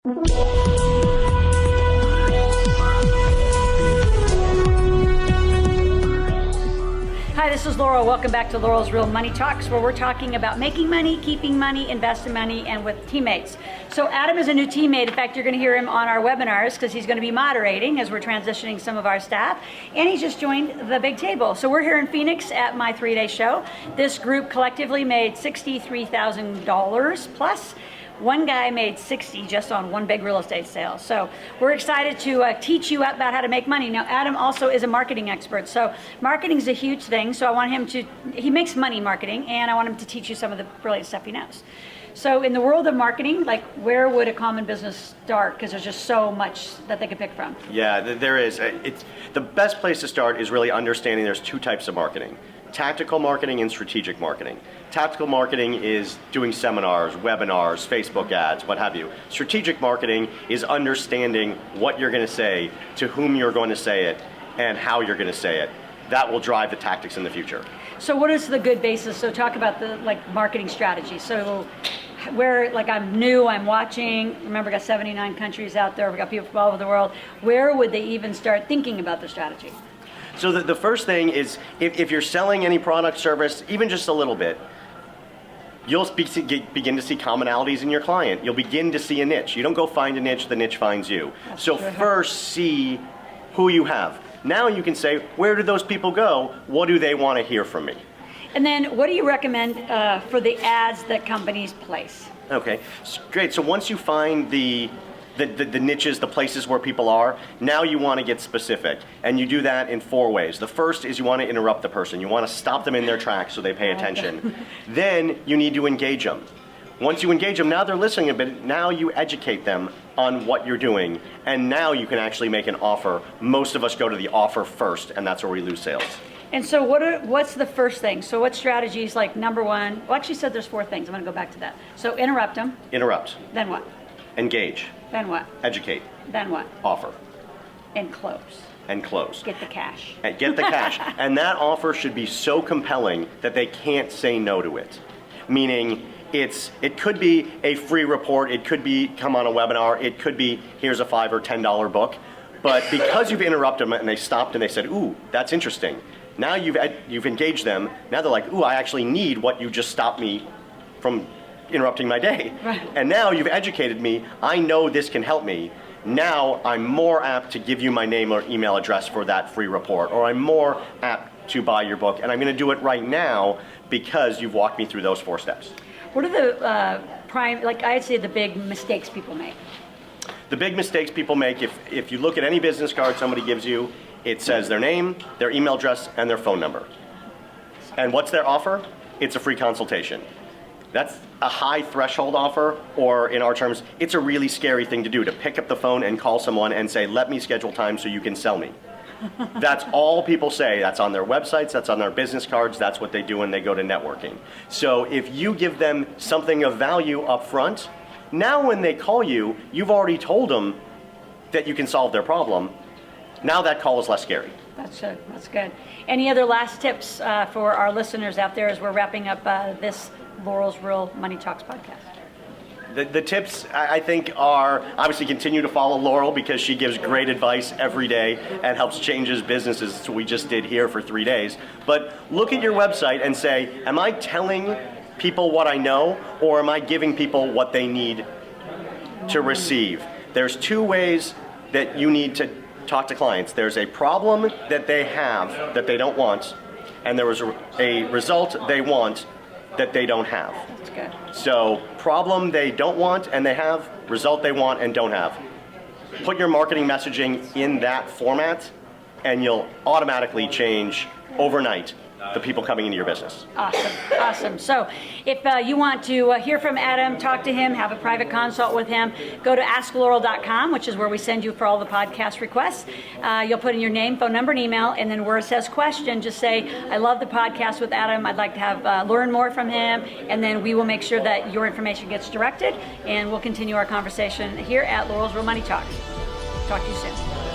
Hi, this is Laurel. Welcome back to Laurel's Real Money Talks, where we're talking about making money, keeping money, investing money, and with teammates. So Adam is a new teammate. In fact, you're going to hear him on our webinars because he's going to be moderating as we're transitioning some of our staff. And he's just joined the big table. So we're here in Phoenix at my 3-day show. This group collectively made $63,000 plus. One guy made 60 just on one big real estate sale. So we're excited to teach you about how to make money. Now, Adam also is a marketing expert. So marketing is a huge thing. So I want him to, he makes money marketing, and I want him to teach you some of the brilliant stuff he knows. So in the world of marketing, like, where would a common business start? Because there's just so much that they could pick from. Yeah, there is. The best place to start is really understanding there's two types of marketing: tactical marketing and strategic marketing. Tactical marketing is doing seminars, webinars, Facebook ads, what have you. Strategic marketing is understanding what you're going to say, to whom you're going to say it, and how you're going to say it. That will drive the tactics in the future. So what is the good basis? So talk about the marketing strategy. So where, I'm new, I'm watching, remember, we got 79 countries out there, we got people from all over the world. Where would they even start thinking about the strategy? So the first thing is, if you're selling any product, service, even just a little bit, you'll begin to see commonalities in your client. You'll begin to see a niche. You don't go find a niche, the niche finds you. That's so true. First, see who you have. Now you can say, where do those people go? What do they want to hear from me? And then what do you recommend for the ads that companies place? Okay, great. So once you find the niches, the places where people are, now you want to get specific. And you do that in 4 ways. The first is you want to interrupt the person. You want to stop them in their tracks so they pay attention. Then you need to engage them. Once you engage them, now they're listening a bit. Now you educate them on what you're doing. And now you can actually make an offer. Most of us go to the offer first, and that's where we lose sales. And so what's the first thing? So what strategies, like number one? Well, actually said there's 4 things. I'm going to go back to that. So interrupt them. Interrupt. Then what? Engage. Then what? Educate. Then what? Offer. And close. And close. Get the cash. And get the cash. And that offer should be so compelling that they can't say no to it. Meaning, it could be a free report, it could be come on a webinar, it could be here's a $5 or $10 book. But because you've interrupted them and they stopped and they said, ooh, that's interesting. Now you've engaged them. Now they're like, ooh, I actually need what you just stopped me from interrupting my day. Right. And now you've educated me. I know this can help me. Now I'm more apt to give you my name or email address for that free report, or I'm more apt to buy your book, and I'm going to do it right now because you've walked me through those 4 steps. What are the I'd say the big mistakes people make? The big mistakes people make, if you look at any business card somebody gives you, it says their name, their email address, and their phone number. And what's their offer? It's a free consultation. That's a high threshold offer, or in our terms, it's a really scary thing to do, to pick up the phone and call someone and say, let me schedule time so you can sell me. That's all people say. That's on their websites, that's on their business cards, that's what they do when they go to networking. So if you give them something of value up front, now when they call you, you've already told them that you can solve their problem. Now that call is less scary. That's good. Any other last tips for our listeners out there as we're wrapping up this Laurel's Real Money Talks podcast? The tips, I think, are obviously continue to follow Laurel because she gives great advice every day and helps changes businesses. So we just did here for 3 days. But look at your website and say, am I telling people what I know, or am I giving people what they need to receive? There's 2 ways that you need to talk to clients. There's a problem that they have that they don't want, and there was a result they want that they don't have. That's good. So problem they don't want and they have, result they want and don't have. Put your marketing messaging in that format and you'll automatically change overnight the people coming into your business. Awesome. So if you want to hear from Adam, talk to him, have a private consult with him, go to asklaurel.com, which is where we send you for all the podcast requests. You'll put in your name, phone number, and email, and then where it says question, just say, I love the podcast with Adam. I'd like to have learn more from him, and then we will make sure that your information gets directed, and we'll continue our conversation here at Laurel's Real Money Talks. Talk to you soon.